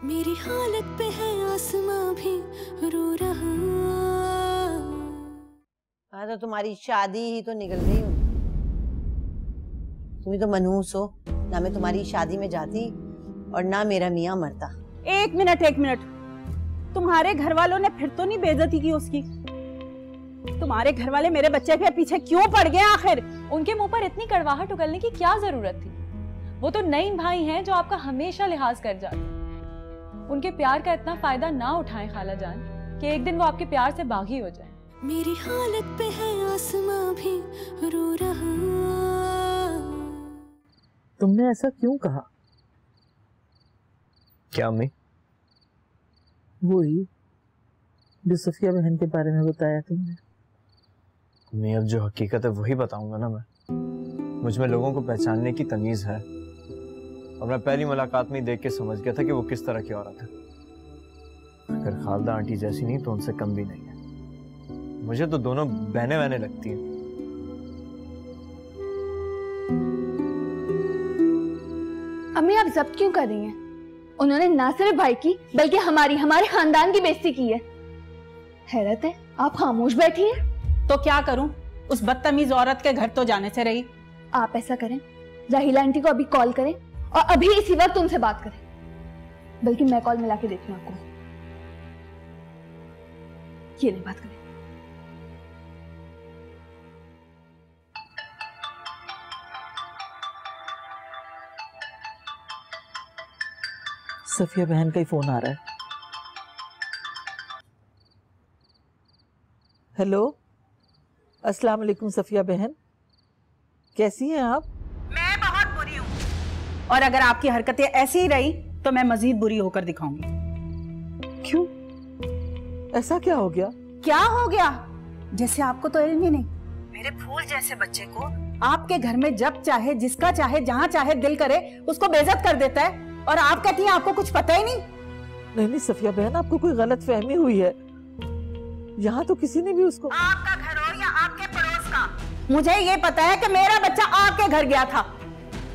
मेरी हालत पे है आसमां भी रो रहा। हाँ तो तुम्हारी शादी ही तो निकल गई हूँ। तुम तो मनहूस हो, ना मैं तुम्हारी शादी में जाती और ना मेरा मियाँ मरता। एक मिनट, तुम्हारे घर वालों ने फिर तो नहीं बेइज्जती की उसकी? तुम्हारे घर वाले मेरे बच्चे के पीछे क्यों पड़ गए आखिर? उनके मुंह पर इतनी कड़वाहट उगलने की क्या जरूरत थी? वो तो नईम भाई हैं जो आपका हमेशा लिहाज कर जाते हैं। उनके प्यार का इतना फायदा ना उठाएं खाला जान कि एक दिन वो आपके प्यार से बागी हो जाए। मेरी हालत पे है आसमां भी रो रहा। तुमने ऐसा क्यों कहा? क्या अम्मी? वही जो सफिया बहन के बारे में बताया तुमने। मैं अब जो हकीकत है वही बताऊंगा ना। मैं मुझ में लोगों को पहचानने की तमीज है और मैं पहली मुलाकात में ही देख के समझ गया था कि वो किस तरह की औरत है। अगर खालदा आंटी जैसी नहीं तो उनसे कम भी नहीं है। मुझे तो दोनों बहने बहने लगती हैं। अम्मी आप जब्त क्यों कर रही हैं? उन्होंने ना सिर्फ भाई की बल्कि हमारे खानदान की बेइज्जती की है। हैरत है आप खामोश बैठी हैं। तो क्या करूं? उस बदतमीज औरत के घर तो जाने से रही। आप ऐसा करें, राहिला आंटी को अभी कॉल करें और अभी इसी वक्त उनसे बात करें। बल्कि मैं कॉल मिला के देती हूँ आपको। ये नहीं बात करें। सफिया बहन का ही फोन आ रहा है। हेलो, अस्सलाम वालेकुम सफिया बहन, कैसी हैं आप? मैं बहुत बुरी हूँ और अगर आपकी हरकतें ऐसी ही रही तो मैं मजीद बुरी होकर दिखाऊंगी। क्यों? ऐसा क्या हो गया? क्या हो गया? जैसे आपको तो इल्म ही नहीं। मेरे फूल जैसे बच्चे को आपके घर में जब चाहे, जिसका चाहे, जहाँ चाहे दिल करे उसको बेइज्जत कर देता है और आप कहती हैं आपको कुछ पता ही नहीं। नहीं सफिया बहन, आपको कोई गलत फहमी हुई है। यहाँ तो किसी ने भी उसको। आपका घर हो या आपके पड़ोस का, मुझे ये पता है कि मेरा बच्चा आपके घर गया था।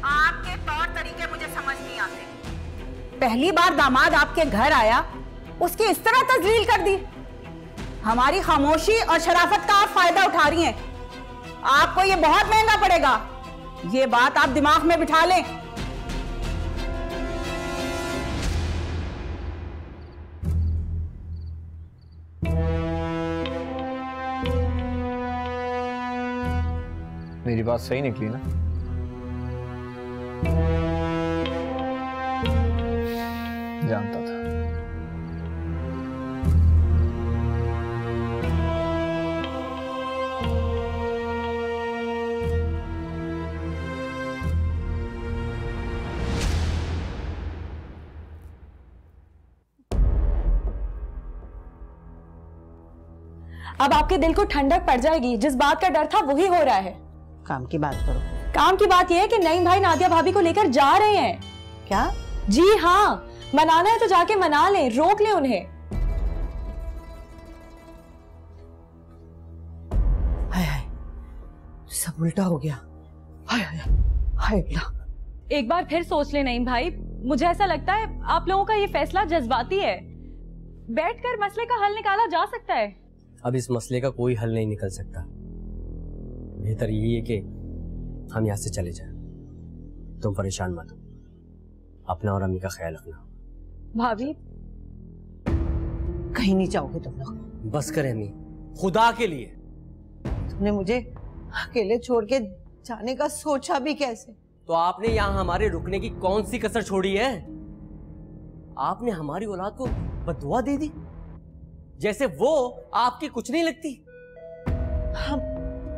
आपके तौर तरीके मुझे समझ नहीं आते। पहली बार दामाद आपके घर आया, उसकी इस तरह तजलील कर दी। हमारी खामोशी और शराफत का आप फायदा उठा रही हैं। आपको ये बहुत महंगा पड़ेगा। ये बात आप दिमाग में बिठा लें। मेरी बात सही निकली ना? जानता था। अब आपके दिल को ठंडक पड़ जाएगी। जिस बात का डर था वही हो रहा है। काम की बात करो। काम की बात यह है कि नईम भाई नादिया भाभी को लेकर जा रहे हैं। क्या? जी हाँ, मनाना है तो जाके मना लें, रोक लें उन्हें। हाय हाय, सब उल्टा हो गया। हाय हाय हाय अल्लाह। एक बार फिर सोच लें नईम भाई। मुझे ऐसा लगता है आप लोगों का ये फैसला जज्बाती है। बैठकर मसले का हल निकाला जा सकता है। अब इस मसले का कोई हल नहीं निकल सकता। बेहतर यही है कि हम यहाँ से चले जाएं। तुम परेशान मत हो, अपना और अम्मी का ख्याल रखना। भाभी कहीं नहीं जाओगे तुम लोग। बस करें अम्मी, खुदा के लिए। तुमने मुझे अकेले छोड़ के जाने का सोचा भी कैसे? तो आपने यहाँ हमारे रुकने की कौन सी कसर छोड़ी है? आपने हमारी औलाद को बददुआ दे दी, जैसे वो आपकी कुछ नहीं लगती। हम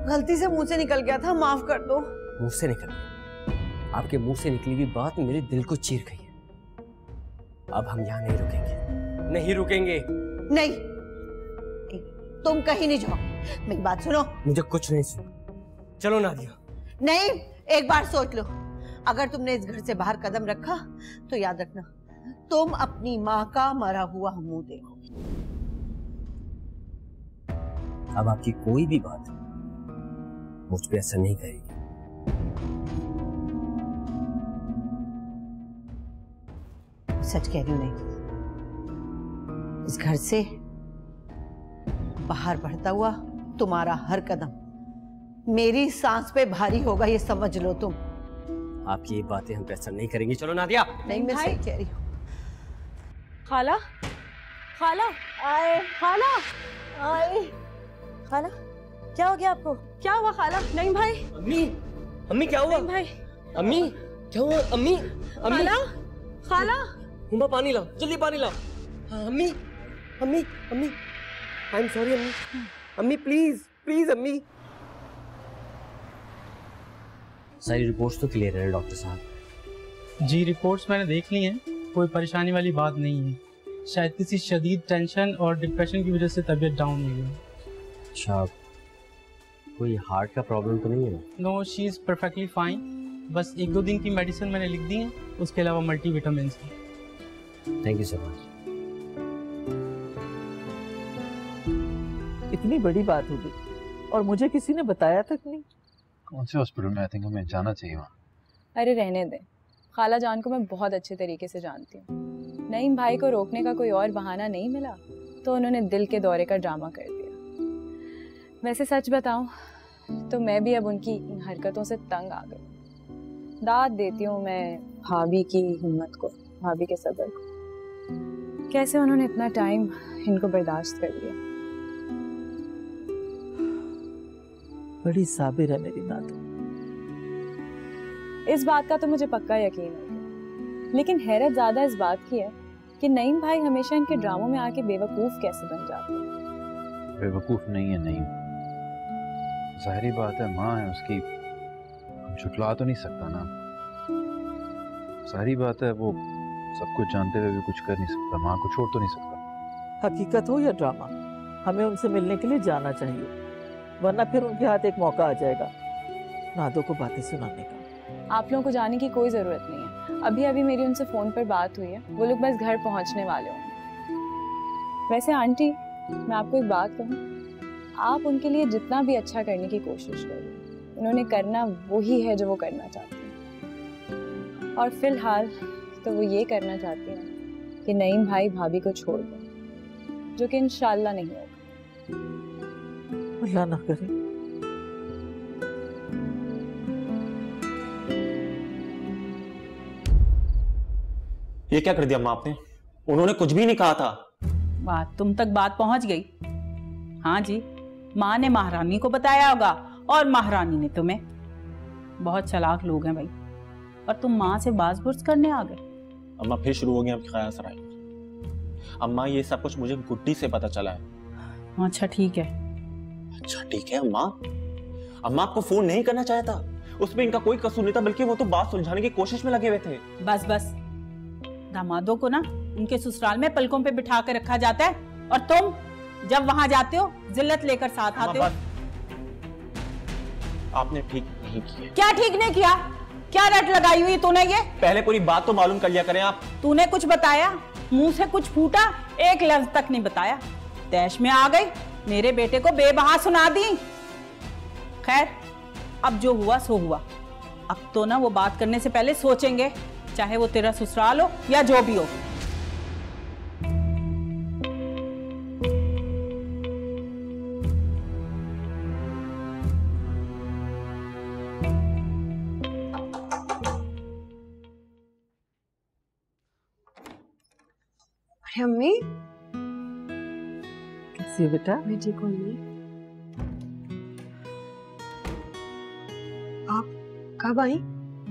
गलती से मुंह से निकल गया था, माफ कर दो। मुंह से निकल गया? आपके मुंह से निकली हुई बात मेरे दिल को चीर गई है। अब हम यहाँ नहीं रुकेंगे, नहीं रुकेंगे। नहीं, तुम कहीं नहीं जाओ। मेरी बात सुनो। मुझे कुछ नहीं सुन। चलो नादिया। नहीं, एक बार सोच लो। अगर तुमने इस घर से बाहर कदम रखा तो याद रखना तुम अपनी माँ का मरा हुआ मुंह देखोगे। अब आपकी कोई भी बात मुझ पे असर नहीं करेगी। सच कह रही हूँ नहीं, इस घर से बाहर बढ़ता हुआ तुम्हारा हर कदम मेरी सांस पे भारी होगा, ये समझ लो तुम। आपकी ये बातें हम पसंद नहीं करेंगे। चलो नादिया। नहीं, मैं सही कह रही हूँ। खाला, खाला, आए खाला, आए खाला, क्या हो गया आपको? क्या हुआ खाला? नहीं भाई। अम्मी, अम्मी क्या हुआ? नहीं भाई। अम्मी क्या हुआ? अम्मी, अम्मी। खाला, खाला। हुमा पानी लाओ, जल्दी पानी लाओ। हाँ, अम्मी, अम्मी, अम्मी। आई एम सॉरी अम्मी। अम्मी प्लीज, प्लीज अम्मी। सारी रिपोर्ट्स तो क्लियर है डॉक्टर साहब। जी रिपोर्ट्स मैंने देख ली हैं, कोई परेशानी वाली बात नहीं है। शायद किसी शदीद टेंशन और डिप्रेशन की वजह से तबीयत डाउन हुई है। अच्छा, कोई हार्ट का प्रॉब्लम तो नहीं है? No, she is perfectly fine. बस 1-2 दिन की मेडिसिन मैंने लिख दी है, उसके अलावा मल्टीविटामिन्स हैं। Thank you so much. इतनी बड़ी बात हो गई और मुझे किसी ने बताया तक नहीं। कौन से हॉस्पिटल में? आई थिंक हमें जाना चाहिए वहाँ। अरे रहने दे, खाला जान को मैं बहुत अच्छे तरीके से जानती हूँ। नईम भाई को रोकने का कोई और बहाना नहीं मिला तो उन्होंने दिल के दौरे का ड्रामा कर दिया। वैसे सच बताऊं तो मैं भी अब उनकी इन हरकतों से तंग आ गई। दाद देती हूँ मैं भाभी की हिम्मत को, भाभी के सब्र को। कैसे उन्होंने इतना टाइम इनको बर्दाश्त कर लिया। बड़ी साबिर है मेरी नात। इस बात का तो मुझे पक्का यकीन है, लेकिन हैरत ज्यादा इस बात की है कि नईम भाई हमेशा इनके ड्रामों में आके बेवकूफ कैसे बन जाते हैं। बेवकूफ नहीं है नईम, जाहिर बात है माँ है उसकी, हम छुटला तो नहीं सकता ना। सारी बात है वो सब कुछ जानते हुए भी कुछ कर नहीं सकता, माँ को छोड़ तो नहीं सकता। हकीकत हो या ड्रामा, हमें उनसे मिलने के लिए जाना चाहिए, वरना फिर उनके हाथ एक मौका आ जाएगा नादो को बातें सुनाने का। आप लोगों को जाने की कोई जरूरत नहीं है। अभी अभी मेरी उनसे फोन पर बात हुई है, वो लोग बस घर पहुंचने वाले होंगे। वैसे आंटी, मैं आपको एक बात कहूँ, आप उनके लिए जितना भी अच्छा करने की कोशिश करें, उन्होंने करना वही है जो वो करना चाहते हैं। और फिलहाल तो वो ये करना चाहती हैं कि नईम भाई भाभी को छोड़ दें, जो कि इंशाल्लाह नहीं होगा। अल्लाह ना करे। ये क्या कर दिया अम्मा आपने? उन्होंने कुछ भी नहीं कहा था। बात तुम तक बात पहुंच गई। हाँ जी, माँ ने महारानी को बताया होगा और महारानी ने तुम्हें। बहुत चालाक लोग हैं भाई, और तुम माँ से बाज़-बुर्ज़ करने आ गए। अम्मा फिर शुरू हो गया आपकी ख्याल सराय। अम्मा ये सब कुछ मुझे गुड्डी से पता चला है। अच्छा ठीक है। अच्छा ठीक है अम्मा। अम्मा आपको फोन नहीं करना चाहा था, उसमें इनका कोई कसूर नहीं था, बल्कि वो तो बात सुलझाने की कोशिश में लगे हुए थे। बस बस, दामादों को ना उनके ससुराल में पलकों पे बिठा के रखा जाता है, और तुम जब वहां जाते हो जिल्लत लेकर साथ आते हो। आपने ठीक नहीं किया। क्या ठीक नहीं किया? क्या रट लगाई हुई तूने ये? पहले पूरी बात तो मालूम कर लिया करें आप। तूने कुछ बताया? मुंह से कुछ फूटा? एक लफ्ज तक नहीं बताया। तैश में आ गई, मेरे बेटे को बेबहा सुना दी। खैर, अब जो हुआ सो हुआ। अब तो ना वो बात करने से पहले सोचेंगे, चाहे वो तेरा ससुराल हो या जो भी हो। अरे अम्मी, कैसी है बेटा? मैं ठीक हूँ अम्मी। आप कब आई?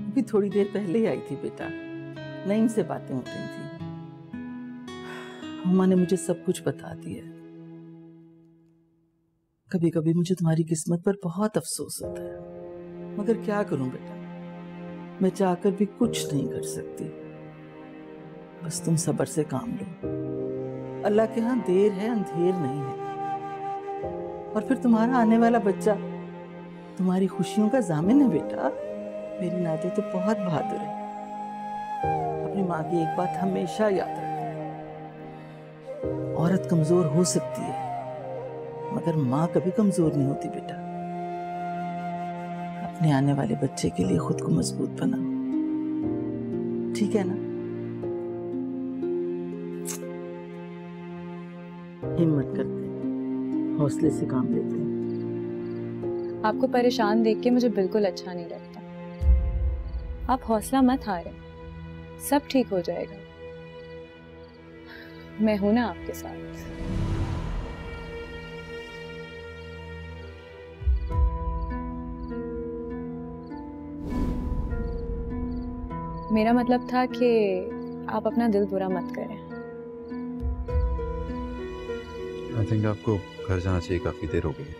अभी थोड़ी देर पहले ही आई थी बेटा, नईम से बातें हो रही थी। हुमा ने मुझे सब कुछ बता दिया। कभी कभी मुझे तुम्हारी किस्मत पर बहुत अफसोस होता है, मगर क्या करूं बेटा, मैं चाहकर भी कुछ नहीं कर सकती। बस तुम सब्र से काम लो, अल्लाह के यहाँ देर है अंधेर नहीं है। और फिर तुम्हारा आने वाला बच्चा तुम्हारी खुशियों का जामिन है बेटा। मेरी नाते तो बहुत बहादुर है। अपनी माँ की एक बात हमेशा याद रखना, औरत कमजोर हो सकती है मगर माँ कभी कमजोर नहीं होती बेटा। अपने आने वाले बच्चे के लिए खुद को मजबूत बनाओ, ठीक है ना? हिम्मत करते हैं, हौसले से काम लेते हैं। आपको परेशान देख के मुझे बिल्कुल अच्छा नहीं लगता। आप हौसला मत हारें, सब ठीक हो जाएगा। मैं हूं ना आपके साथ। मेरा मतलब था कि आप अपना दिल बुरा मत करें। आई थिंक आपको घर जाना चाहिए, काफी देर हो गई है।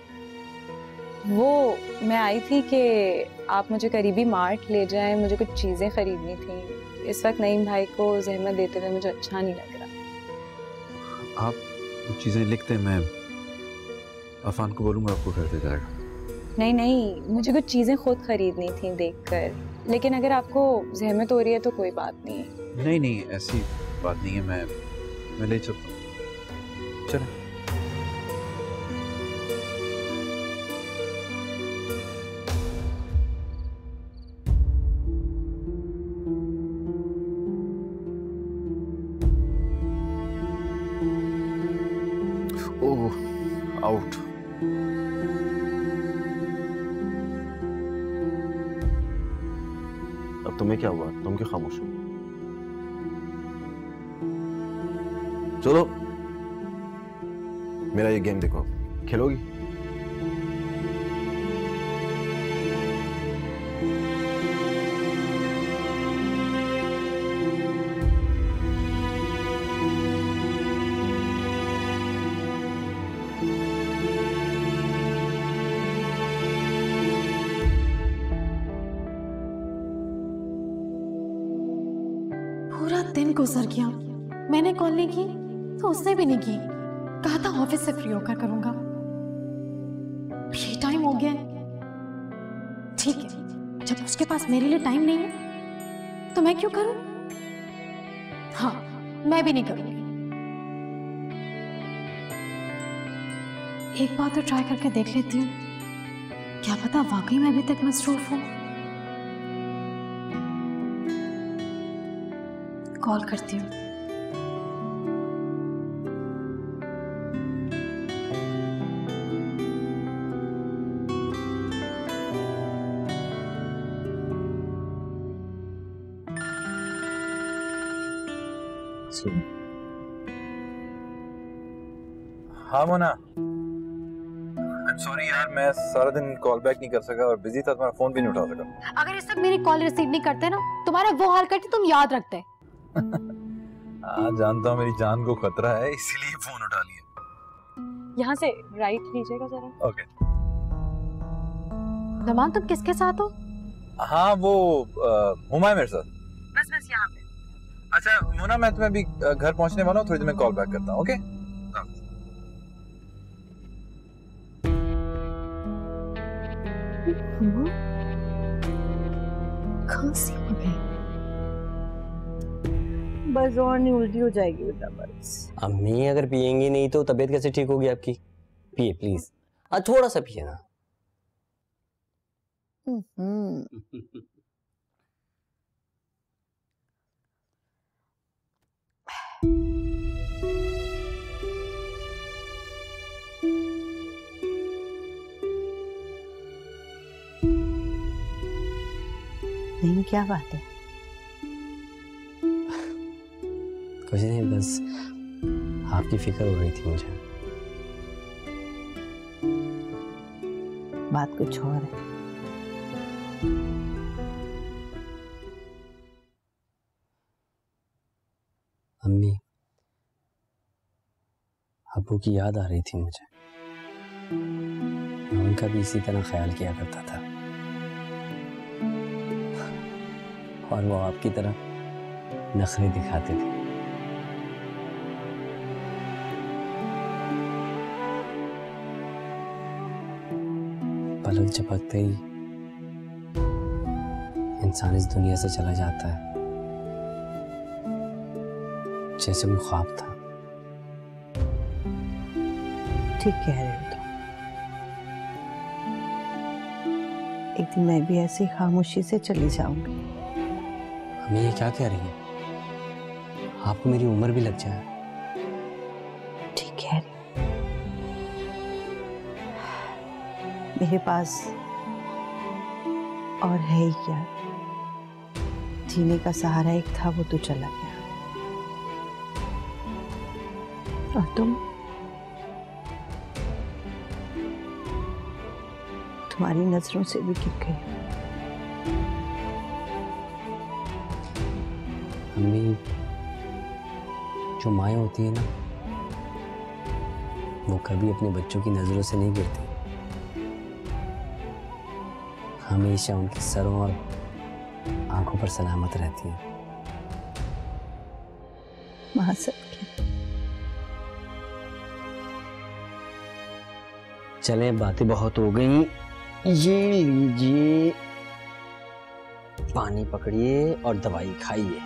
वो मैं आई थी कि आप मुझे करीबी मार्ट ले जाएं, मुझे कुछ चीज़ें खरीदनी थी। इस वक्त नईम भाई को जहमत देते हुए मुझे अच्छा नहीं लग रहा। आप चीज़ें लिखते हैं, मैं अफान को बोलूँगा, आपको घर दे जाएगा। नहीं नहीं, मुझे कुछ चीज़ें खुद खरीदनी थी देखकर, लेकिन अगर आपको जहमत हो रही है तो कोई बात नहीं है। नहीं नहीं, ऐसी बात नहीं है, मैं ले चलता हूँ। चलो। ओह, आउट। अब तुम्हें क्या हुआ? तुम क्यों खामोश हो? चलो मेरा ये गेम देखो, खेलोगी? पूरा दिन गुजर गया, मैंने कॉल नहीं की तो उसने भी नहीं की। कहा था ऑफिस से फ्री होकर करूंगा, ये टाइम हो गया है। ठीक है, जब उसके पास मेरे लिए टाइम नहीं है तो मैं क्यों करूं? हाँ, मैं भी नहीं करूंगी। एक बार तो ट्राई करके देख लेती हूँ, क्या पता वाकई में अभी तक मसरूफ हूँ। कॉल करती हूँ। हाँ मोना, सॉरी यार, मैं सारा दिन कॉल बैक नहीं कर सका और बिजी था, तुम्हारा फोन भी नहीं उठा सका। अगर इस वक्त मेरी कॉल रिसीव नहीं करते ना, तुम्हारा वो हाल करते तुम याद रखते। हाँ जानता हूँ, मेरी जान को खतरा है, इसीलिए फोन उठा लिया। यहाँ से राइट लीजिएगा जरा। ओके। नमान, तुम किसके साथ हो? हाँ वो हुमा है मेरे साथ। बस यहाँ पे। अच्छा मोना, मैं तुम्हें अभी घर पहुंचने वाला हूँ, थोड़ी देर में कॉल बैक करता हूँ। ओके। खांसी हो गई, बस और नहीं, उल्टी हो जाएगी बेटा बस। अम्मी अगर पियेंगी नहीं तो तबीयत कैसे ठीक होगी आपकी? पिए प्लीज, थोड़ा सा पिए ना। नहीं, क्या बात है? कुछ नहीं, बस आपकी फिक्र हो रही थी मुझे। बात कुछ और है। अम्मी, अब्बू की याद आ रही थी मुझे। मैं उनका भी इसी तरह ख्याल किया करता था और वो आपकी तरह नखरे दिखाते थे। पलक झपकते ही इंसान इस दुनिया से चला जाता है, जैसे कोई ख्वाब था। ठीक कह रहे हो तुम। एक दिन मैं भी ऐसी खामोशी से चली जाऊंगी। हमें ये क्या कह रही है? आपको मेरी उम्र भी लग जाए। ठीक कह रही मेरे पास और है ही क्या, जीने का सहारा एक था, वो तो चला गया। और तुम्हारी नजरों से भी गिर गई। अम्मी, जो माएँ होती है ना, वो कभी अपने बच्चों की नजरों से नहीं गिरती, हमेशा उनके सरों और आंखों पर सलामत रहती है। मां सबकी। चलें, बातें बहुत हो गई, ये लीजिए पानी पकड़िए और दवाई खाइए।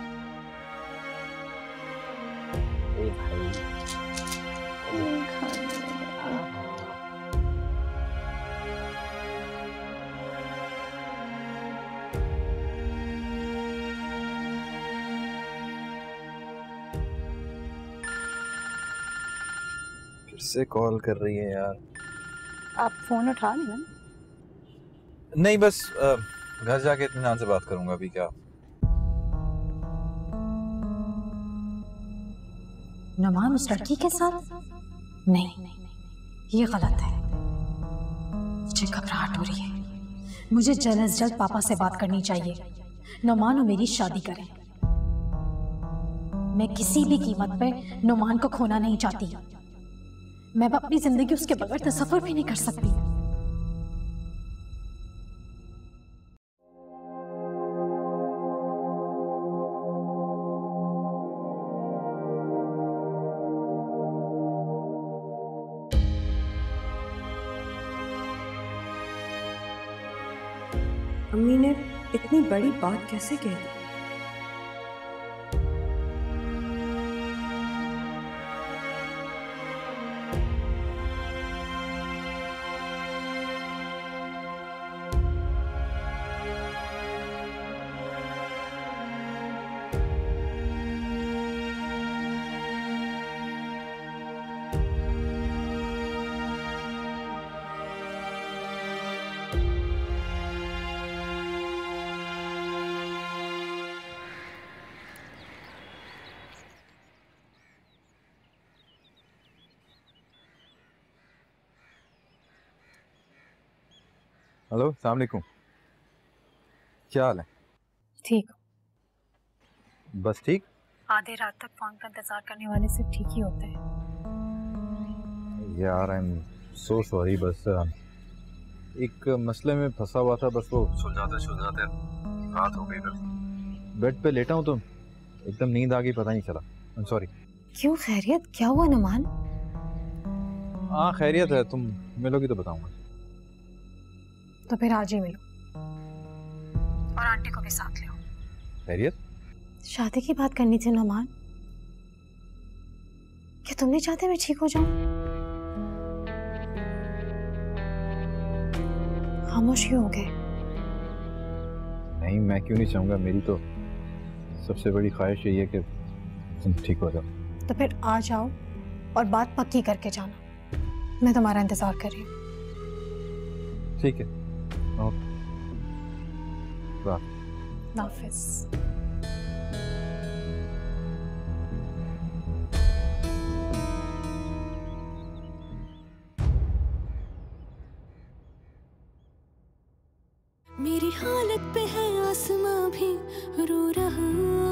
फिर से कॉल कर रही है यार। आप फोन उठा लें ना। नहीं, बस घर जाके इत्मीनान से बात करूंगा। अभी क्या? नुमान उस लड़की के साथ? नहीं, ये गलत है। मुझे घबराहट हो रही है। मुझे जल्द से जल्द पापा से बात करनी चाहिए। नुमान और मेरी शादी करें। मैं किसी भी कीमत पे नुमान को खोना नहीं चाहती। मैं अपनी जिंदगी उसके बगैर तसव्वुर भी नहीं कर सकती। अम्मी ने इतनी बड़ी बात कैसे कह दी? हेलो, अस्सलाम वालेकुम। क्या हाल है? ठीक। बस ठीक? आधे रात तक फोन का इंतजार करने वाले सिर्फ ठीक ही होते हैं। यार आई एम सो सॉरी। बस एक मसले में फंसा हुआ था, बस वो सुलझाते रात हो गई। बस बेड पे लेटा हूँ तो एकदम नींद आ गई, पता नहीं चला। I am sorry. क्यों, खैरियत? क्या हुआ नुमान? हाँ खैरियत है, तुम मिलोगी तो बताऊंगा। तो फिर आज ही मिलो और आंटी को भी साथ ले आओ। खैरियत? शादी की बात करनी थी नुमान। क्या तुम नहीं चाहते मैं ठीक हो जाऊं? खामोश क्यों हो गए? नहीं, मैं क्यों नहीं चाहूंगा। मेरी तो सबसे बड़ी ख्वाहिश यही है कि तुम ठीक हो जाओ। तो फिर आ जाओ और बात पक्की करके जाना। मैं तुम्हारा इंतजार कर रही हूँ। ठीक है, ओके, बाय। हाफिज। मेरी हालत पे है आसमां भी रो रहा।